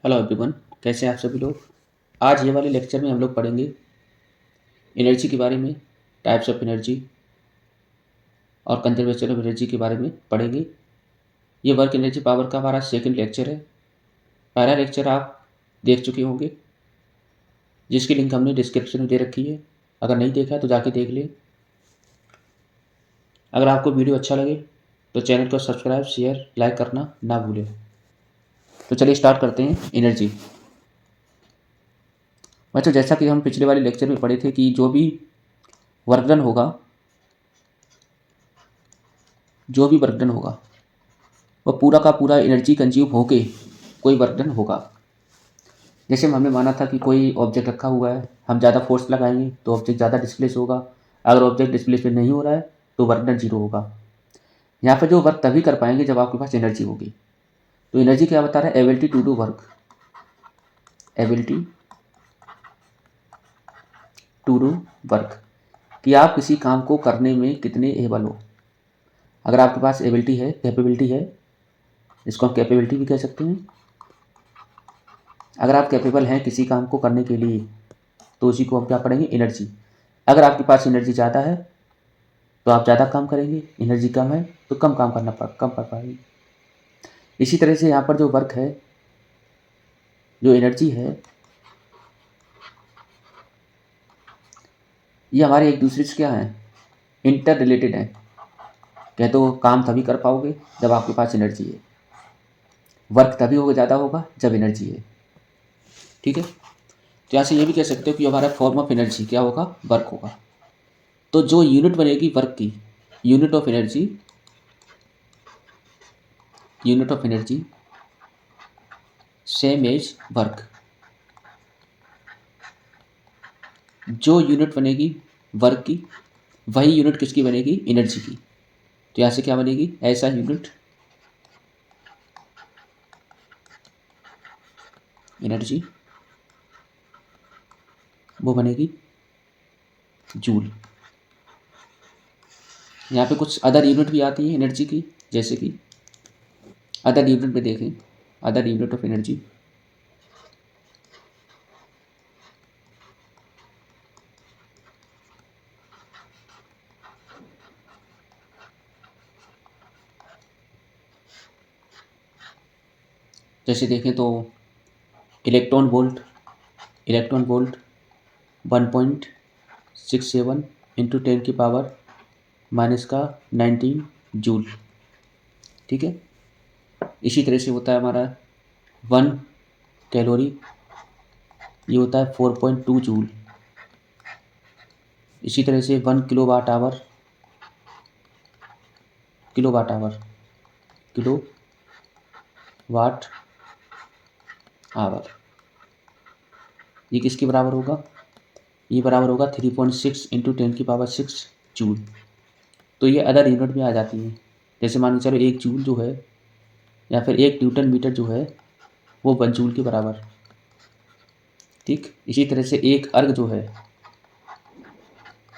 Hello everyone. कैसे हैं आप सभी लोग। आज ये वाले लेक्चर में हम लोग पढ़ेंगे एनर्जी के बारे में, टाइप्स ऑफ एनर्जी और कंजर्वेशन ऑफ एनर्जी के बारे में पढ़ेंगे। ये वर्क एनर्जी पावर का हमारा सेकंड लेक्चर है। पहला लेक्चर आप देख चुके होंगे, जिसकी लिंक हमने डिस्क्रिप्शन में दे रखी है। अगर नहीं देखा तो जाके देख लें। अगर आपको वीडियो अच्छा लगे तो चैनल को सब्सक्राइब, शेयर, लाइक करना ना भूलें। तो चलिए स्टार्ट करते हैं एनर्जी। बच्चों, जैसा कि हम पिछले वाले लेक्चर में पढ़े थे कि जो भी वर्क डन होगा जो भी वर्क डन होगा वह पूरा का पूरा एनर्जी कंज्यूम होके कोई वर्क डन होगा। जैसे हमने माना था कि कोई ऑब्जेक्ट रखा हुआ है, हम ज़्यादा फोर्स लगाएंगे तो ऑब्जेक्ट ज़्यादा डिस्प्लेस होगा। अगर ऑब्जेक्ट डिस्प्लेसमेंट नहीं हो रहा है तो वर्क डन जीरो होगा। यहाँ पर जो वर्क तभी कर पाएंगे जब आपके पास एनर्जी होगी। तो एनर्जी क्या बता रहा है? Ability to do work. Ability to do work, कि आप किसी काम को करने में कितने एबल हो। अगर आपके पास एबिलिटी है, कैपेबिलिटी है, इसको हम कैपेबिलिटी भी कह सकते हैं। अगर आप कैपेबल हैं किसी काम को करने के लिए तो उसी को हम क्या पढ़ेंगे? एनर्जी। अगर आपके पास एनर्जी ज़्यादा है तो आप ज़्यादा काम करेंगे, एनर्जी कम है तो कम कर पाएंगे। इसी तरह से यहाँ पर जो वर्क है, जो एनर्जी है, ये हमारे एक दूसरे से क्या है? इंटर रिलेटेड है। कह तो काम तभी कर पाओगे जब आपके पास एनर्जी है, वर्क तभी होगा ज़्यादा होगा जब एनर्जी है। ठीक है। तो यहाँ से ये भी कह सकते हो कि हमारा फॉर्म ऑफ एनर्जी क्या होगा? वर्क होगा। तो जो यूनिट बनेगी वर्क की, unit of energy, unit of energy same as work. जो यूनिट बनेगी वर्क की, वही यूनिट किसकी बनेगी? एनर्जी की। तो यहाँ से क्या बनेगी? ऐसा यूनिट एनर्जी, वो बनेगी जूल। यहाँ पे कुछ अदर यूनिट भी आती है एनर्जी की, जैसे कि अदर यूनिट में देखें, अदर यूनिट ऑफ एनर्जी, जैसे देखें तो electron volt, electron volt 1.67 into 10⁻⁻⁹ joule. ठीक है। इसी तरह से होता है हमारा 1 कैलोरी, ये होता है 4.2 जूल। इसी तरह से 1 kilowatt hour, kilowatt hour, kilo watt hour, ये किसके बराबर होगा? ये बराबर होगा 3.6 इंटू 10⁻⁶ जूल। तो ये अदर यूनिट में आ जाती है। जैसे मान के चलो 1 जूल जो है, या फिर 1 न्यूटन मीटर जो है, वो 1 जूल के बराबर। ठीक। इसी तरह से 1 अर्ग जो है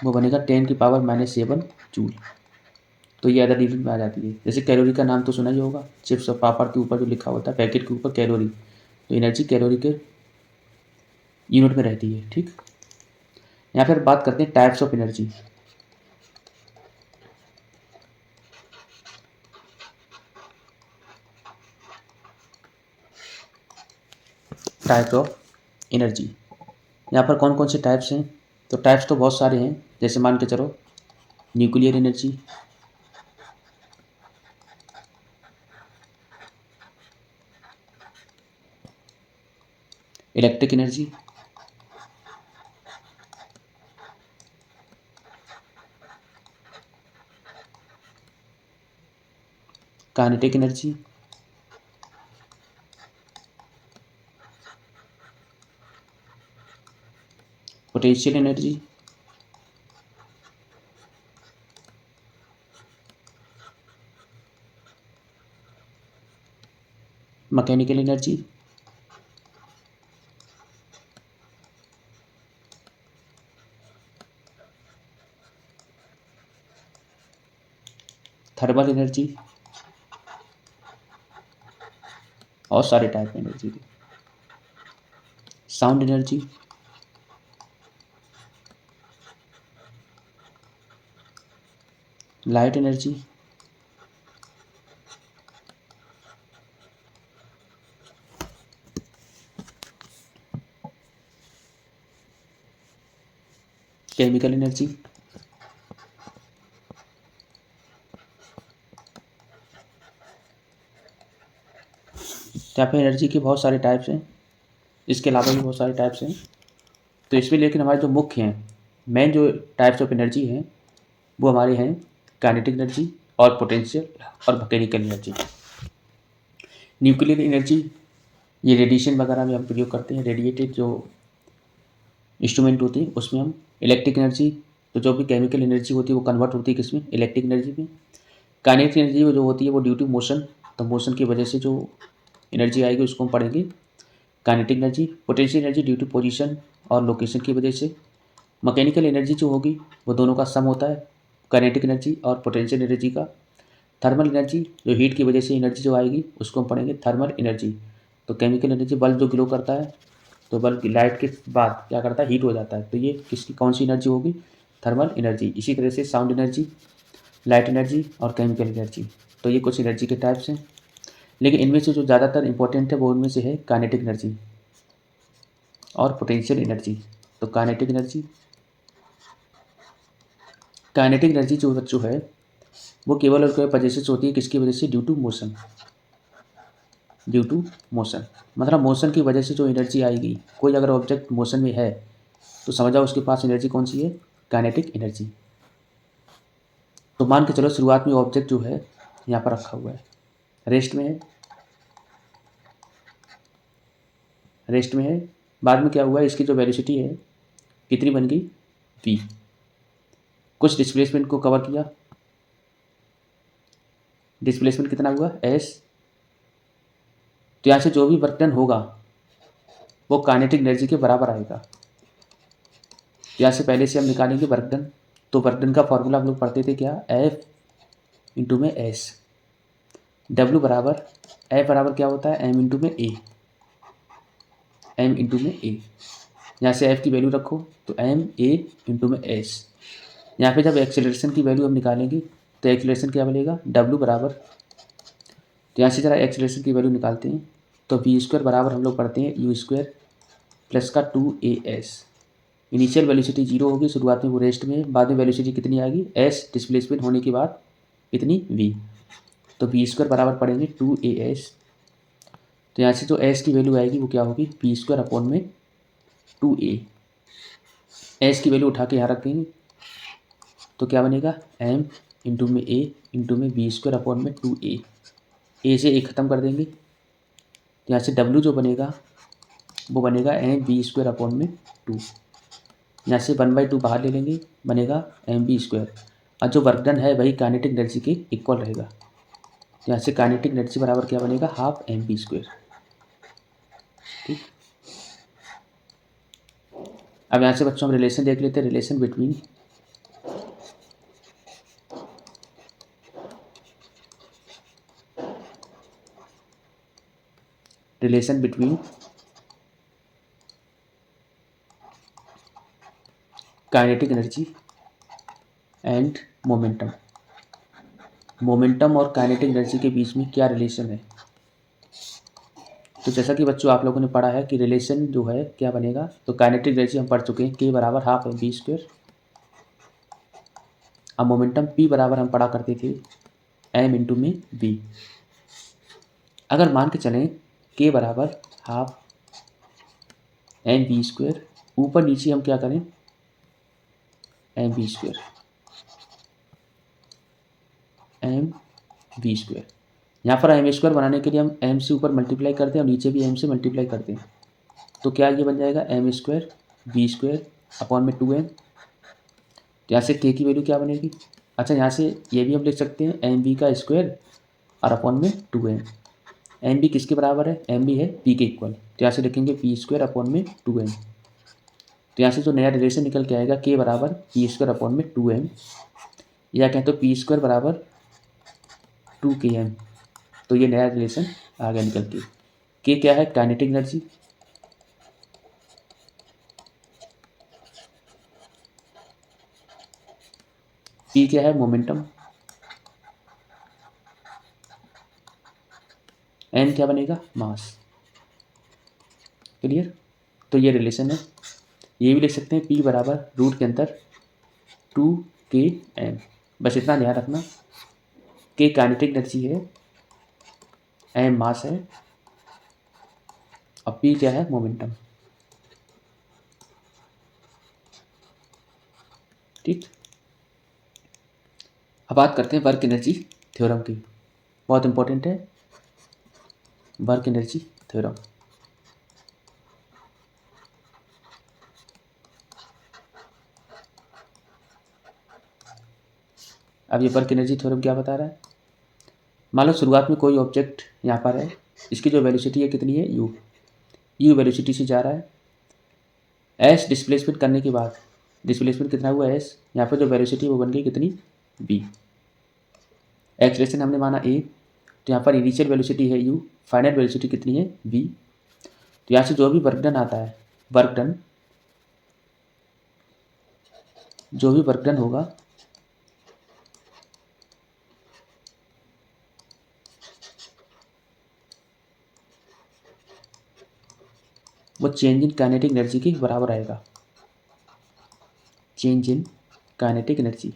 वो बनेगा 10⁻⁻7 जूल। तो ये अदर यूनिट में आ जाती है। जैसे कैलोरी का नाम तो सुना ही होगा, चिप्स और पापड़ के ऊपर जो लिखा होता है पैकेट के ऊपर कैलोरी, तो एनर्जी कैलोरी के यूनिट में रहती है। ठीक। यहाँ फिर बात करते हैं types of energy. Types of energy, यहाँ पर कौन कौन से टाइप्स हैं? तो टाइप्स तो बहुत सारे हैं। जैसे मान के चलो nuclear energy, electric energy, kinetic energy, potential energy, mechanical energy, thermal energy, और सारे टाइप एनर्जी के। Sound energy, light energy, chemical energy. यहाँ पे एनर्जी के बहुत सारे टाइप्स हैं, इसके अलावा भी बहुत सारे टाइप्स हैं। तो इसमें लेकिन हमारे जो मुख्य हैं, मेन जो टाइप्स ऑफ एनर्जी हैं वो हमारे हैं काइनेटिक एनर्जी और पोटेंशियल और मैकेनिकल एनर्जी। न्यूक्लियर एनर्जी, ये रेडिएशन वगैरह में हम प्रयोग करते हैं, रेडिएटेड जो इंस्ट्रूमेंट होती है उसमें हम। इलेक्ट्रिक एनर्जी, तो जो भी केमिकल एनर्जी होती है वो कन्वर्ट होती है किसमें, इलेक्ट्रिक एनर्जी में। काइनेटिक एनर्जी जो होती है वो ड्यू टू मोशन, तो मोशन की वजह से जो एनर्जी आएगी उसको हम पढ़ेंगे kinetic energy. Potential energy due to position और लोकेशन की वजह से। मैकेनिकल एनर्जी जो होगी वो दोनों का सम होता है, काइनेटिक एनर्जी और पोटेंशियल एनर्जी का। थर्मल एनर्जी, जो हीट की वजह से एनर्जी जो आएगी उसको हम पढ़ेंगे थर्मल एनर्जी। तो केमिकल एनर्जी, बल्ब जो ग्लो करता है तो बल्ब की लाइट के बाद क्या करता है, हीट हो जाता है, तो ये किसकी कौन सी एनर्जी होगी, थर्मल एनर्जी। इसी तरह से साउंड एनर्जी, लाइट एनर्जी और केमिकल एनर्जी। तो ये कुछ एनर्जी के टाइप्स हैं, लेकिन इनमें से जो ज़्यादातर इंपॉर्टेंट है वो उनमें से है काइनेटिक एनर्जी और पोटेंशियल एनर्जी। तो काइनेटिक एनर्जी, काइनेटिक एनर्जी जो है वो केवल और केवल पजेसिस होती है किसकी वजह से, due to motion. Due to motion मतलब मोशन की वजह से जो एनर्जी आएगी, कोई अगर ऑब्जेक्ट मोशन में है तो समझ आओ उसके पास एनर्जी कौन सी है, काइनेटिक एनर्जी। तो मान के चलो शुरुआत में ऑब्जेक्ट जो है यहाँ पर रखा हुआ है, रेस्ट में है, रेस्ट में है। बाद में क्या हुआ, इसकी जो वेलोसिटी है कितनी बन गई, v। कुछ डिस्प्लेसमेंट को कवर किया, डिस्प्लेसमेंट कितना हुआ, s। तो यहाँ से जो भी वर्क डन होगा वो काइनेटिक एनर्जी के बराबर आएगा। यहाँ से पहले से हम निकालेंगे वर्क डन। तो वर्क डन का फॉर्मूला हम लोग पढ़ते थे क्या, F इंटू में S। W बराबर, F बराबर क्या होता है, M इंटू में A, M इंटू में A। यहाँ से F की वैल्यू रखो तो M A इंटू में S। यहाँ पे जब एक्सेलरेशन की वैल्यू हम निकालेंगे तो एक्सेलरेशन क्या बनेगा, W बराबर, तो यहाँ से ज़रा एक्सेलरेशन की वैल्यू निकालते हैं तो v स्क्वायर बराबर हम लोग पढ़ते हैं u स्क्वायर प्लस का 2as। इनिशियल वेलोसिटी 0 होगी, शुरुआत में वो रेस्ट में, बाद में वेलोसिटी कितनी आएगी, s डिस्प्लेसमेंट होने के बाद कितनी, v। तो v स्क्वायर बराबर पढ़ेंगे 2as। तो यहाँ से जो s की वैल्यू आएगी वो क्या होगी, v स्क्वायर अपॉन में 2a। s की वैल्यू उठा के यहाँ रखेंगे तो क्या बनेगा, m इंटू में a इंटू में v स्क्वायर अपॉन में 2a। a से a ख़त्म कर देंगे तो यहाँ से w जो बनेगा वो बनेगा एम बी स्क्वायर अपॉन में 2। यहाँ से 1/2 बाहर ले लेंगे, बनेगा एम बी स्क्वायर। और जो वर्क डन है वही काइनेटिक एनर्जी के इक्वल रहेगा। तो यहाँ से काइनेटिक एनर्जी बराबर क्या बनेगा, हाफ एम बी स्क्वायर। ठीक, अब यहाँ से बच्चों हम रिलेशन देख लेते हैं, relation between kinetic energy and momentum. Momentum और काइनेटिक एनर्जी के बीच में क्या रिलेशन है। तो जैसा कि बच्चों आप लोगों ने पढ़ा है कि रिलेशन जो है क्या बनेगा, तो काइनेटिक एनर्जी हम पढ़ चुके हैं k बराबर हाफ एम बी स्क्वायर। अब मोमेंटम p बराबर हम पढ़ा करते थे m इंटू में v। अगर मान के चलें k बराबर हाफ एम बी स्क्वायर, ऊपर नीचे हम क्या करें, M B square, M B square. यहाँ पर एम स्क्वायर बनाने के लिए हम एम से ऊपर मल्टीप्लाई करते हैं और नीचे भी एम से मल्टीप्लाई करते हैं। तो क्या ये बन जाएगा M square B square upon में 2m। तो यहाँ से k की वैल्यू क्या बनेगी, अच्छा यहाँ से ये भी हम लिख सकते हैं एम बी का स्क्वायर और अपॉन में 2m। एम बी किसके बराबर है, एम बी है p के इक्वल, तो यहाँ से लिखेंगे पी स्क्वायर अपॉन में 2m। तो यहाँ से जो नया रिलेशन निकल के आएगा k बराबर पी स्क्वायर अपॉन में 2m, या कहें तो पी स्क्वायर बराबर 2km। तो ये नया रिलेशन आ गया निकल के। k क्या है, काइनेटिक एनर्जी, P क्या है, मोमेंटम, M क्या बनेगा, मास। क्लियर। तो ये रिलेशन है। ये भी लिख सकते हैं P बराबर रूट के अंदर 2km। बस इतना ध्यान रखना, K काइनेटिक एनर्जी है, M मास है, और P क्या है, मोमेंटम। ठीक। अब बात करते हैं वर्क एनर्जी थ्योरम की। बहुत इंपॉर्टेंट है वर्क एनर्जी थ्योरम। अब ये वर्क एनर्जी थ्योरम क्या बता रहा है, मान लो शुरुआत में कोई ऑब्जेक्ट यहाँ पर है, इसकी जो वेलोसिटी है कितनी है, यू वेलोसिटी से जा रहा है। एस डिस्प्लेसमेंट करने के बाद, डिस्प्लेसमेंट कितना हुआ एस, यहाँ पर जो वेलोसिटी वो बन गई कितनी, बी। एक्सलेशन हमने माना ए, तो यहाँ पर इनिशियल वेलोसिटी है यू, फाइनल वेलोसिटी कितनी है, वी। तो यहाँ से जो भी वर्क डन आता है, वर्क डन, जो भी वर्क डन होगा वो चेंज इन काइनेटिक एनर्जी के बराबर आएगा। चेंज इन काइनेटिक एनर्जी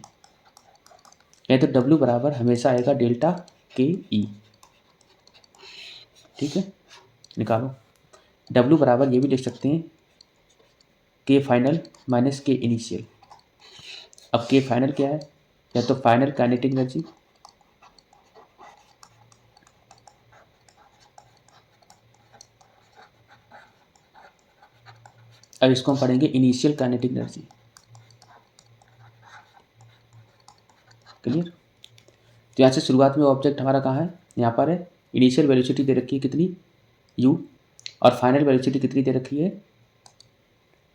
या तो W बराबर हमेशा आएगा डेल्टा के ई। ठीक है, निकालो। W बराबर ये भी लिख सकते हैं के फाइनल माइनस के इनिशियल। अब के फाइनल क्या है, या तो फाइनल काइनेटिक एनर्जी, अब इसको हम पढ़ेंगे इनिशियल काइनेटिक एनर्जी। क्लियर। तो यहाँ से शुरुआत में ऑब्जेक्ट हमारा कहाँ है, यहाँ पर है। इनिशियल वेलोसिटी दे रखी है कितनी, u, और फाइनल वेलोसिटी कितनी दे रखी है,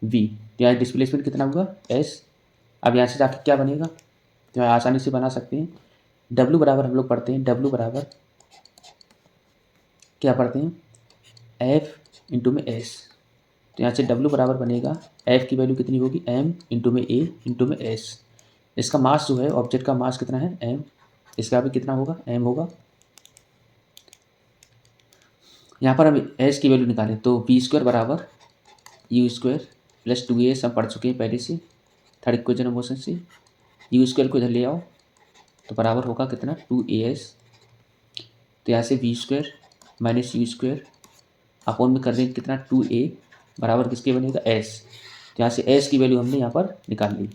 v। यहाँ डिस्प्लेसमेंट कितना हुआ, s। अब यहाँ से जाके क्या बनेगा, तो यहाँ आसानी से बना सकते हैं। w बराबर हम लोग पढ़ते हैं, w बराबर क्या पढ़ते हैं, f इंटू में s। तो यहाँ से W बराबर बनेगा, f की वैल्यू कितनी होगी, m इंटू में a इंटू में s। इसका मास जो है, ऑब्जेक्ट का मास कितना है, m, इसका भी कितना होगा, m होगा। यहाँ पर हम s की वैल्यू निकालें तो v स्क्वायर बराबर u स्क्वायर प्लस 2as हम पढ़ चुके हैं पहले से, थर्ड इक्वेशन मोशन से। u स्क्वायर को इधर ले आओ तो बराबर होगा कितना, 2as। तो यहाँ से v square minus you square upon में कर देंगे कितना, 2a बराबर किसके बनेगा, s। तो यहाँ से s की वैल्यू हमने यहाँ पर निकाल ली।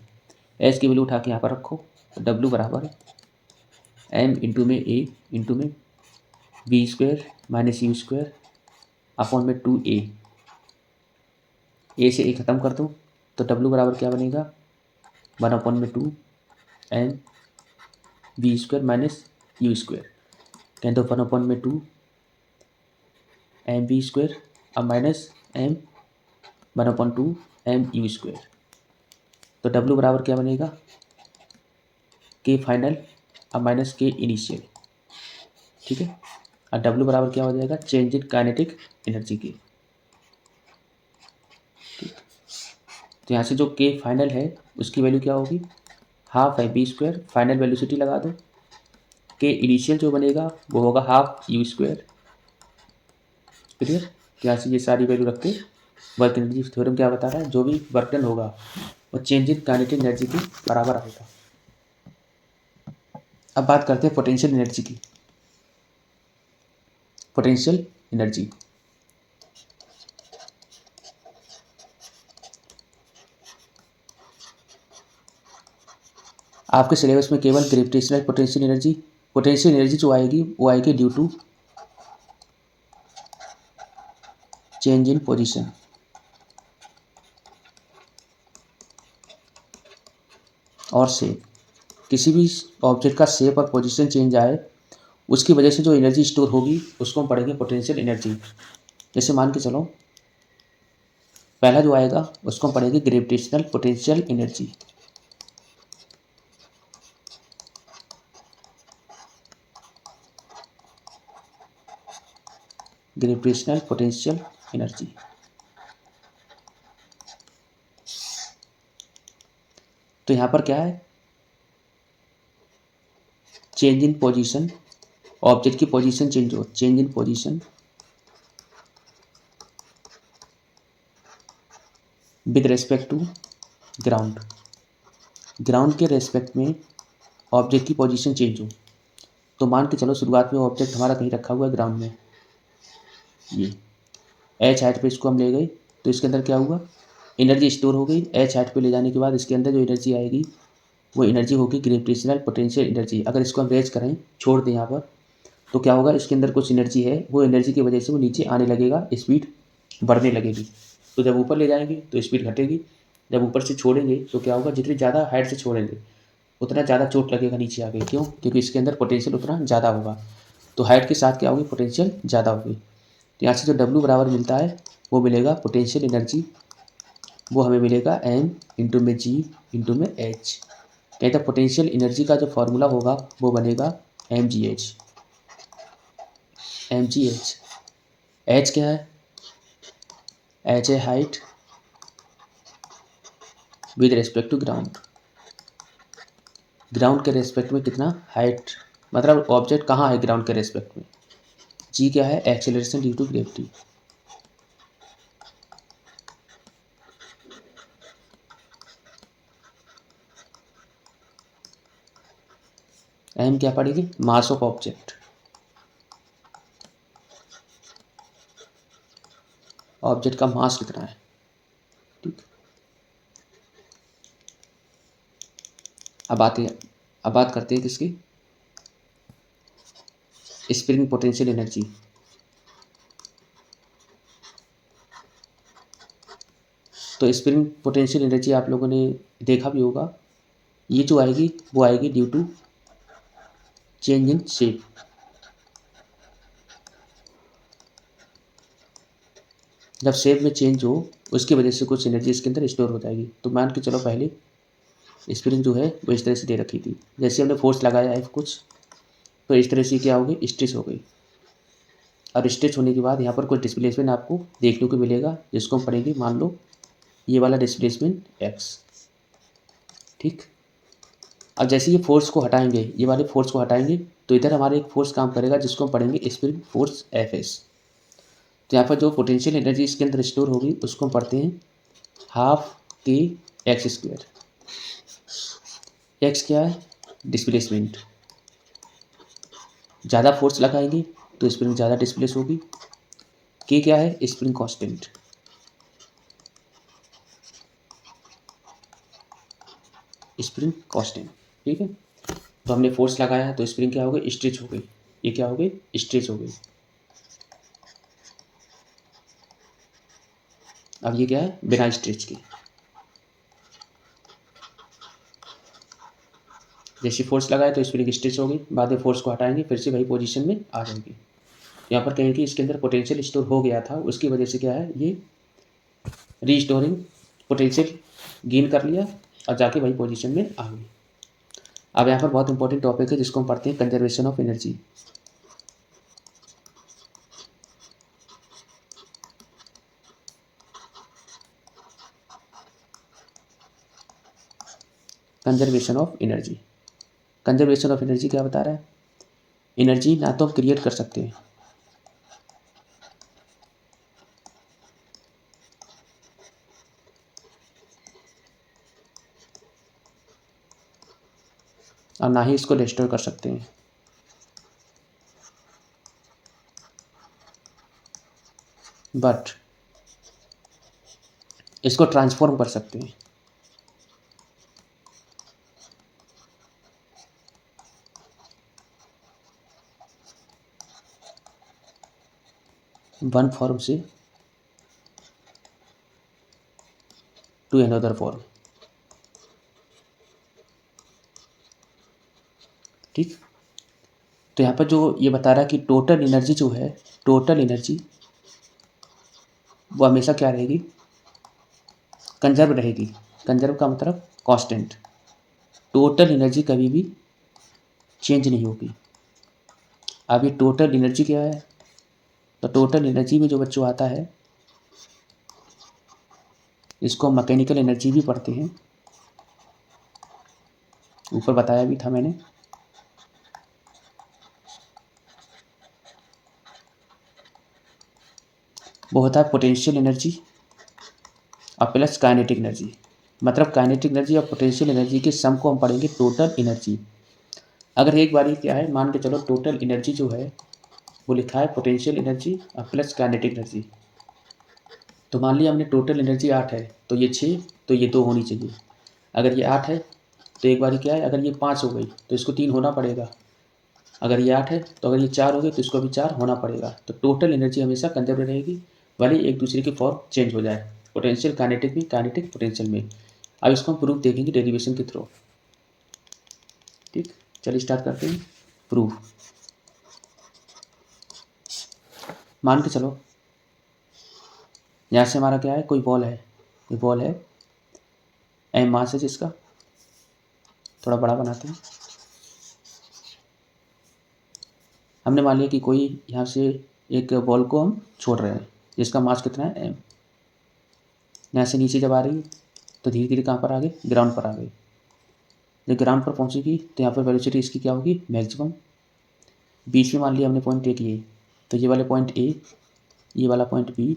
s की वैल्यू उठा के यहाँ पर रखो, तो w बराबर m इंटू में a इंटू में v square minus you square upon में 2a। a से a खत्म कर दो तो w बराबर क्या बनेगा, 1 अपॉन में 2 m v square minus you square. कहें तो 1 अपॉन में 2 m v स्क्वायर अब minus m 1 upon 2 m u square. तो w बराबर क्या बनेगा, के फाइनल अब माइनस के इनिशियल। ठीक है, और W बराबर क्या हो जाएगा, चेंज इन काइनेटिक एनर्जी की। ठीक, तो यहाँ से जो K फाइनल है उसकी वैल्यू क्या होगी, हाफ है बी स्क्वायर, फाइनल वेलोसिटी लगा दो। K इनिशियल जो बनेगा वो होगा हाफ यू स्क्वायर। क्लियर। तो यहाँ से ये सारी वैल्यू रख के वर्क एनर्जी थ्योरम क्या बता रहा है, जो भी वर्क डन होगा वो चेंज इन काइनेटिक एनर्जी के बराबर आएगा। अब बात करते हैं पोटेंशियल एनर्जी की। पोटेंशियल एनर्जी, आपके सिलेबस में केवल ग्रेविटेशनल पोटेंशियल एनर्जी जो आएगी वो आएगी due to change in position. और शेप, किसी भी ऑब्जेक्ट का शेप और पोजीशन चेंज आए उसकी वजह से जो एनर्जी स्टोर होगी उसको हम पढ़ेंगे पोटेंशियल एनर्जी। जैसे मान के चलो पहला जो आएगा उसको हम पढ़ेंगे gravitational potential energy. Gravitational potential energy. तो यहाँ पर क्या है, चेंज इन पोजीशन, ऑब्जेक्ट की पोजीशन चेंज हो, change in position with respect to ground, ground के रेस्पेक्ट में ऑब्जेक्ट की पोजीशन चेंज हो। तो मान के चलो शुरुआत में ऑब्जेक्ट हमारा कहीं रखा हुआ है ग्राउंड में, ये एच हाइट पे इसको हम ले गए, तो इसके अंदर क्या हुआ, एनर्जी स्टोर हो गई। एच हाइट पे ले जाने के बाद इसके अंदर जो एनर्जी आएगी वो एनर्जी होगी ग्रेविटेशनल पोटेंशियल एनर्जी। अगर इसको हम रेज करें, छोड़ दें यहाँ पर, तो क्या होगा, इसके अंदर कुछ एनर्जी है, वो एनर्जी की वजह से वो नीचे आने लगेगा, स्पीड बढ़ने लगेगी। तो जब ऊपर ले जाएंगे तो स्पीड घटेगी, जब ऊपर से छोड़ेंगे तो क्या होगा, जितनी ज़्यादा हाइट से छोड़ेंगे उतना ज़्यादा चोट लगेगा नीचे आके। क्यों? क्योंकि इसके अंदर पोटेंशियल उतना ज़्यादा होगा। तो हाइट के साथ क्या होगी, पोटेंशियल ज़्यादा होगी। तो यहाँ से जो डब्ल्यू बराबर मिलता है वो मिलेगा पोटेंशियल एनर्जी, वो हमें मिलेगा एम इंटू में जी इंटू में एच। कहते हैं पोटेंशियल एनर्जी का जो फॉर्मूला होगा वो बनेगा M G H. M G H, H क्या है, एच है height with respect to ground, ground के रेस्पेक्ट में कितना हाइट, मतलब ऑब्जेक्ट कहाँ है ग्राउंड के रेस्पेक्ट में। जी क्या है, acceleration due to gravity. M क्या पड़ेगी, मास ऑफ ऑब्जेक्ट, ऑब्जेक्ट का मास कितना है। ठीक, अब बात करते हैं किसकी, स्प्रिंग पोटेंशियल एनर्जी। तो स्प्रिंग पोटेंशियल एनर्जी आप लोगों ने देखा भी होगा, ये जो आएगी वो आएगी due to change in shape. जब शेप में चेंज हो उसकी वजह से कुछ एनर्जी इसके अंदर स्टोर हो जाएगी। तो मान के चलो पहले स्प्रिंग जो है वो इस तरह से दे रखी थी, जैसे हमने फोर्स लगाया है कुछ, तो इस तरह से क्या हो गई, स्ट्रेच हो गई। और स्ट्रेच होने के बाद यहाँ पर कुछ डिस्प्लेसमेंट आपको देखने को मिलेगा, जिसको हम पढ़ेंगे, मान लो ये वाला डिस्प्लेसमेंट एक्स। ठीक, अब जैसे ये फोर्स को हटाएंगे, ये वाले फोर्स को हटाएंगे, तो इधर हमारे एक फोर्स काम करेगा जिसको हम पढ़ेंगे स्प्रिंग फोर्स एफ एस। तो यहाँ पर जो पोटेंशियल एनर्जी इसके अंदर स्टोर होगी उसको हम पढ़ते हैं हाफ के एक्स स्क्वायर। एक्स क्या है, डिस्प्लेसमेंट, ज़्यादा फोर्स लगाएंगे तो स्प्रिंग ज़्यादा डिस्प्लेस होगी। के क्या है, स्प्रिंग कांस्टेंट, स्प्रिंग कांस्टेंट। ठीक है, तो हमने फोर्स लगाया तो स्प्रिंग क्या हो गई, स्ट्रेच हो गई, ये क्या हो गई, स्ट्रेच हो गई। अब ये क्या है, बिना स्ट्रेच के, जैसे फोर्स लगाए तो स्प्रिंग स्ट्रेच हो गई, बाद में फोर्स को हटाएंगे फिर से वही पोजीशन में आ जाएगी। यहाँ पर कहें कि इसके अंदर पोटेंशियल स्टोर हो गया था, उसकी वजह से क्या है, ये रीस्टोरिंग पोटेंशियल गेन कर लिया और जाके वही पोजीशन में आ गई। अब यहाँ पर बहुत इंपॉर्टेंट टॉपिक है जिसको हम पढ़ते हैं conservation of energy. Conservation of energy, conservation of energy क्या बता रहा है, एनर्जी ना तो हम क्रिएट कर सकते हैं और ना ही इसको डिस्ट्रॉय कर सकते हैं, बट इसको ट्रांसफॉर्म कर सकते हैं। वन फॉर्म से टू अनदर फॉर्म। ठीक, तो यहाँ पर जो ये बता रहा है कि टोटल एनर्जी जो है, टोटल एनर्जी वो हमेशा क्या रहेगी, कंजर्व रहेगी। कंजर्व का मतलब कांस्टेंट, टोटल एनर्जी कभी भी चेंज नहीं होगी। अब ये टोटल एनर्जी क्या है, तो टोटल एनर्जी में जो बच्चों आता है इसको मैकेनिकल एनर्जी भी पढ़ते हैं, ऊपर बताया भी था मैंने। वो होता है पोटेंशियल एनर्जी और प्लस काइनेटिक एनर्जी। मतलब काइनेटिक एनर्जी और पोटेंशियल एनर्जी के सम को हम पढ़ेंगे टोटल एनर्जी। अगर एक बार क्या है, मान के चलो टोटल एनर्जी जो है वो लिखा है पोटेंशियल एनर्जी और प्लस काइनेटिक एनर्जी। तो मान लिया हमने टोटल एनर्जी 8 है, तो ये 6, तो ये 2 होनी चाहिए। अगर ये 8 है तो एक बार क्या है, अगर ये 5 हो गई तो इसको 3 होना पड़ेगा। अगर ये 8 है तो अगर ये 4 हो गई तो इसको भी 4 होना पड़ेगा। तो टोटल एनर्जी हमेशा कंजर्व रहेगी, भले एक दूसरे की फॉर्म चेंज हो जाए, पोटेंशियल काइनेटिक में, काइनेटिक पोटेंशियल में। अब इसको हम प्रूफ देखेंगे डेरिवेशन के थ्रू। ठीक, चलिए स्टार्ट करते हैं प्रूफ। मान के चलो यहाँ से हमारा क्या है, कोई बॉल है, ये बॉल है, एम मास है जिसका, थोड़ा बड़ा बनाते हैं। हमने मान लिया कि कोई यहाँ से एक बॉल को हम छोड़ रहे हैं जिसका मास कितना है, एम। यहाँ से नीचे जब आ रही है तो धीरे धीरे कहाँ पर आ गई, ग्राउंड पर आ गई। जब ग्राउंड पर पहुँचेगी तो यहाँ पर वेलोसिटी इसकी क्या होगी, मैक्सिमम। बीच में मान लिया हमने पॉइंट ए की, तो ये वाले पॉइंट ए, ये वाला पॉइंट बी,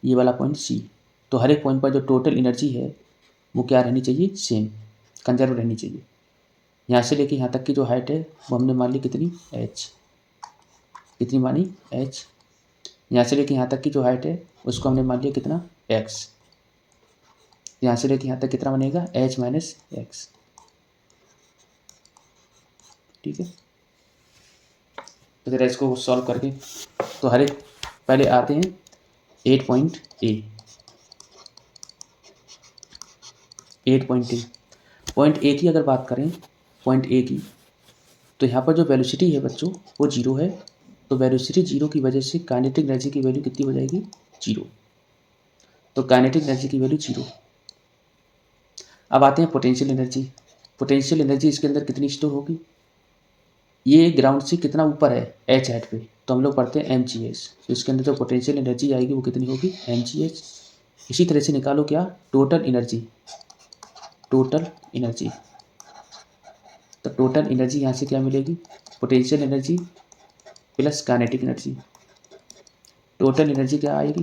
ये वाला पॉइंट सी। तो हर एक पॉइंट पर जो टोटल एनर्जी है वो क्या रहनी चाहिए, सेम, कंजर्व रहनी चाहिए। यहाँ से लेके यहाँ तक की जो हाइट है वो हमने मान ली कितनी, एच। कितनी मानी, एच। यहाँ से लेके यहाँ तक की जो हाइट है उसको हमने मान लिया कितना, एक्स। यहाँ से लेके यहाँ तक कितना बनेगा, एच माइनस एक्स। ठीक है, तो जरा इसको सॉल्व करके, तो हर एक पहले आते हैं 8 point A. 8 point A, point A की अगर बात करें, पॉइंट ए की, तो यहाँ पर जो वेलोसिटी है बच्चों वो 0 है। तो वेलोसिटी 0 की वजह से काइनेटिक एनर्जी की वैल्यू कितनी हो जाएगी, 0। तो काइनेटिक एनर्जी की वैल्यू 0। अब आते हैं पोटेंशियल एनर्जी। पोटेंशियल एनर्जी इसके अंदर कितनी स्टोर होगी, ये ग्राउंड से कितना ऊपर है, एच हाइट पे, तो हम लोग पढ़ते हैं एम जी एच। तो इसके अंदर जो पोटेंशियल एनर्जी आएगी वो कितनी होगी, एम जी एच। इसी तरह से निकालो क्या, टोटल एनर्जी। टोटल एनर्जी, तो टोटल एनर्जी यहाँ से क्या मिलेगी, potential energy plus kinetic energy. Total energy क्या आएगी,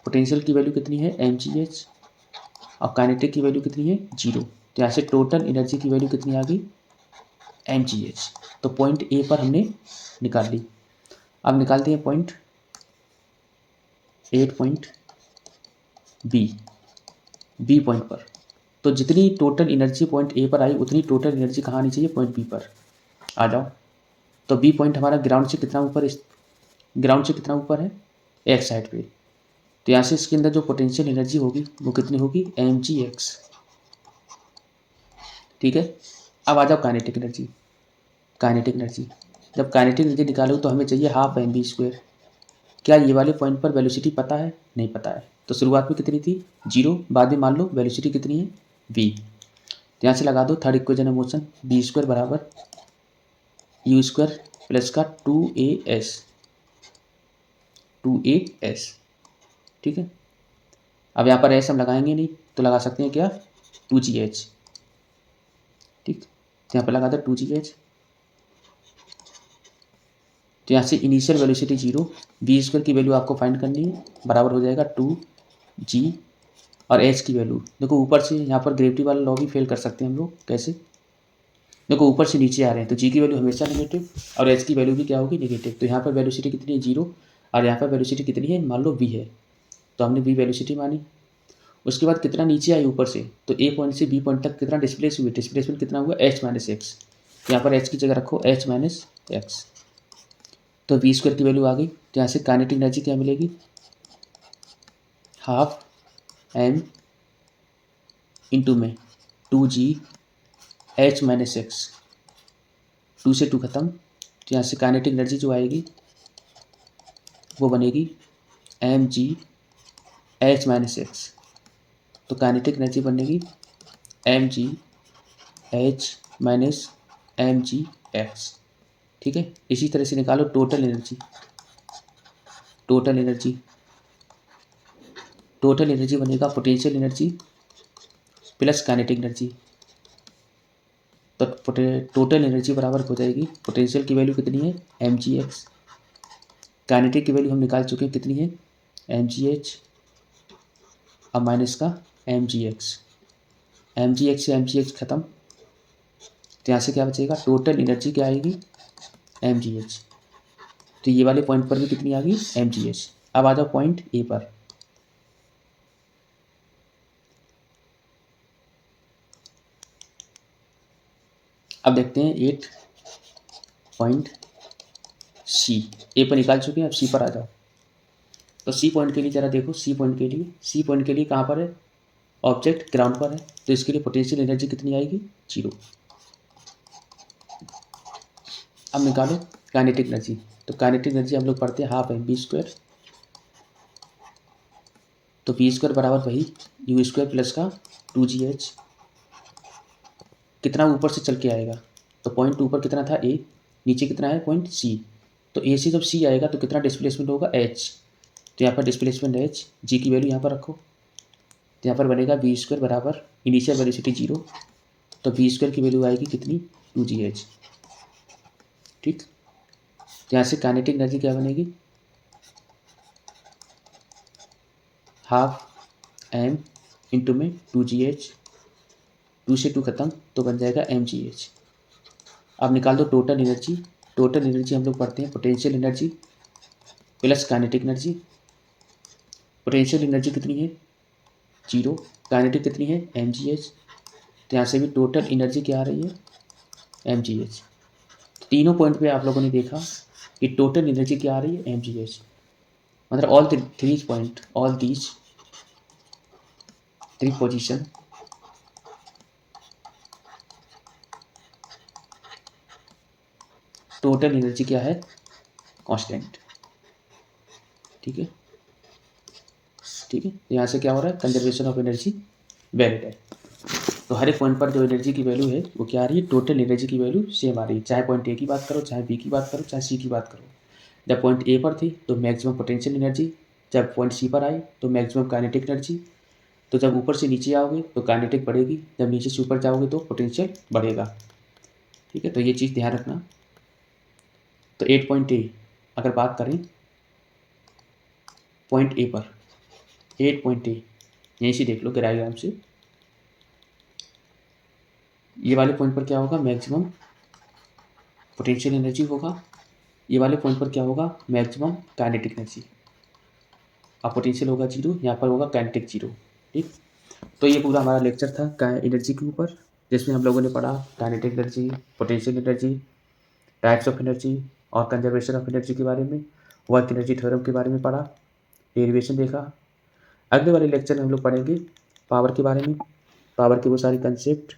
पोटेंशियल की वैल्यू कितनी है, एम जी एच, और काइनेटिक की वैल्यू कितनी है, 0। तो यहाँ से टोटल एनर्जी की वैल्यू कितनी आ गई, एम जी एच। तो पॉइंट ए पर हमने निकाल ली। अब निकालते हैं पॉइंट 8 पॉइंट बी पॉइंट पर। तो जितनी टोटल एनर्जी पॉइंट ए पर आई उतनी टोटल एनर्जी कहाँ आनी चाहिए, पॉइंट बी पर। आ जाओ, तो बी पॉइंट हमारा ग्राउंड से कितना ऊपर है, ग्राउंड से कितना ऊपर है, एक्स साइड पे। तो यहाँ से इसके अंदर जो पोटेंशियल एनर्जी होगी वो कितनी होगी, एम जी एक्स। ठीक है, अब आ जाओ काइनेटिक एनर्जी। काइनेटिक एनर्जी, जब काइनेटिक एनर्जी निकालो तो हमें चाहिए हाफ एम बी स्क्वायर। क्या ये वाले पॉइंट पर वेलोसिटी पता है, नहीं पता है। तो शुरुआत में कितनी थी, 0, बाद में मान लो वेलोसिटी कितनी है, v। तो यहाँ से लगा दो third equation of motion, B square बराबर यू स्क्वायर प्लस का 2as। ठीक है, अब यहाँ पर एस हम लगाएंगे नहीं तो लगा सकते हैं क्या, 2gh। ठीक, तो यहाँ पर लगा दो 2gh। तो यहाँ से इनिशियल वेलोसिटी 0, बी स्क्वायर की वैल्यू आपको फाइंड करनी है, बराबर हो जाएगा 2g, और एच की वैल्यू देखो ऊपर से, यहाँ पर ग्रेविटी वाला लॉ भी फेल कर सकते हैं हम लोग, कैसे, देखो ऊपर से नीचे आ रहे हैं तो जी की वैल्यू हमेशा नेगेटिव और एच की वैल्यू भी क्या होगी, नेगेटिव। तो यहाँ पर वेलोसिटी कितनी है, 0, और यहाँ पर वेलोसिटी कितनी है, मान लो v है, तो हमने v वेलोसिटी मानी। उसके बाद कितना नीचे आई ऊपर से, तो ए पॉइंट से बी पॉइंट तक कितना डिस्प्लेस हुई, डिस्प्लेसमेंट कितना हुआ, h माइनस एक्स। यहाँ पर h की जगह रखो h माइनस एक्स, तो वी स्क्वायर की वैल्यू आ गई। तो यहाँ से काइनेटिक एनर्जी क्या मिलेगी, हाफ एम इंटू में 2g h माइनस एक्स, 2 से 2 खत्म। तो यहाँ से काइनेटिक एनर्जी जो आएगी वो बनेगी M G H minus X. तो काइनेटिक एनर्जी बनेगी M G H minus M G X. ठीक है, इसी तरह से निकालो total energy. Total energy, total energy बनेगा potential energy plus kinetic energy. तो टोटल एनर्जी बराबर हो जाएगी, पोटेंशियल की वैल्यू कितनी है, एम जी एक्स, काइनेटिक की वैल्यू हम निकाल चुके हैं, कितनी है, mgh। अब माइनस का mgx, mgx से mgh खत्म, तो यहाँ से क्या बचेगा, टोटल एनर्जी क्या आएगी, mgh। तो ये वाले पॉइंट पर भी कितनी आ गई, mgh। अब आ जाओ पॉइंट ए पर। अब देखते हैं 8 पॉइंट सी, ए पर निकाल चुके हैं, अब सी पर आ जाओ। तो सी पॉइंट के लिए जरा देखो, सी पॉइंट के लिए, सी पॉइंट के लिए कहाँ पर है, ऑब्जेक्ट ग्राउंड पर है, तो इसके लिए पोटेंशियल एनर्जी कितनी आएगी, 0। अब निकालो काइनेटिक एनर्जी। तो काइनेटिक एनर्जी हम लोग पढ़ते हैं हाफ एम बी स्क्वायर, तो बी स्क्वायर बराबर वही यू स्क्वायर प्लस का 2gh। कितना ऊपर से चल के आएगा, तो पॉइंट ऊपर कितना था ए, नीचे कितना है पॉइंट सी, तो ए से जब सी आएगा तो कितना डिस्प्लेसमेंट होगा, एच। तो यहाँ पर डिस्प्लेसमेंट एच, जी की वैल्यू यहाँ पर रखो, तो यहाँ पर बनेगा बी स्क्वायर बराबर इनिशियल वेलोसिटी 0, तो बी स्क्वायर की वैल्यू आएगी कितनी, 2gh। ठीक, तो यहाँ से काइनेटिक एनर्जी क्या बनेगी, हाफ एम इंटू में 2gh, 2 से 2 खत्म, तो बन जाएगा mgh। अब निकाल दो टोटल एनर्जी। टोटल एनर्जी हम लोग पढ़ते हैं potential energy plus kinetic energy. Potential energy कितनी है, 0, काइनेटिक कितनी है, mgh। तो यहाँ से भी टोटल एनर्जी क्या आ रही है, mgh। तीनों पॉइंट पे आप लोगों ने देखा कि टोटल एनर्जी क्या आ रही है, mgh। मतलब all three point, all these 3 position total energy क्या है, कांस्टेंट। ठीक है, ठीक है, यहाँ से क्या हो रहा है, कंजर्वेशन ऑफ एनर्जी वैलिड है। तो हर एक पॉइंट पर जो एनर्जी की वैल्यू है वो क्या आ रही है, टोटल एनर्जी की वैल्यू सेम आ रही है, चाहे पॉइंट ए की बात करो, चाहे बी की बात करो, चाहे सी की बात करो। जब पॉइंट ए पर थी तो मैक्सिमम पोटेंशियल एनर्जी, जब पॉइंट सी पर आई तो मैक्सिमम काइनेटिक एनर्जी। तो जब ऊपर से नीचे आओगे तो काइनेटिक बढ़ेगी, जब नीचे से ऊपर जाओगे तो पोटेंशियल बढ़ेगा। ठीक है, तो ये चीज़ ध्यान रखना। तो 8 पॉइंट ए अगर बात करें, पॉइंट ए पर 8 पॉइंट ए यहीं से देख लो डायग्राम से, ये वाले पॉइंट पर क्या होगा, मैक्सिमम पोटेंशियल एनर्जी होगा, ये वाले पॉइंट पर क्या होगा, मैक्सिमम काइनेटिक एनर्जी। अब पोटेंशियल होगा 0, यहाँ पर होगा काइनेटिक 0। ठीक, तो ये पूरा हमारा लेक्चर था एनर्जी के ऊपर, जिसमें हम लोगों ने पढ़ा kinetic energy, potential energy, types of energy और कंजर्वेशन ऑफ एनर्जी के बारे में, वर्क एनर्जी थ्योरम के बारे में पढ़ा, डेरिवेशन देखा। अगले वाले लेक्चर में हम लोग पढ़ेंगे पावर के बारे में, पावर के वो सारे कंसेप्ट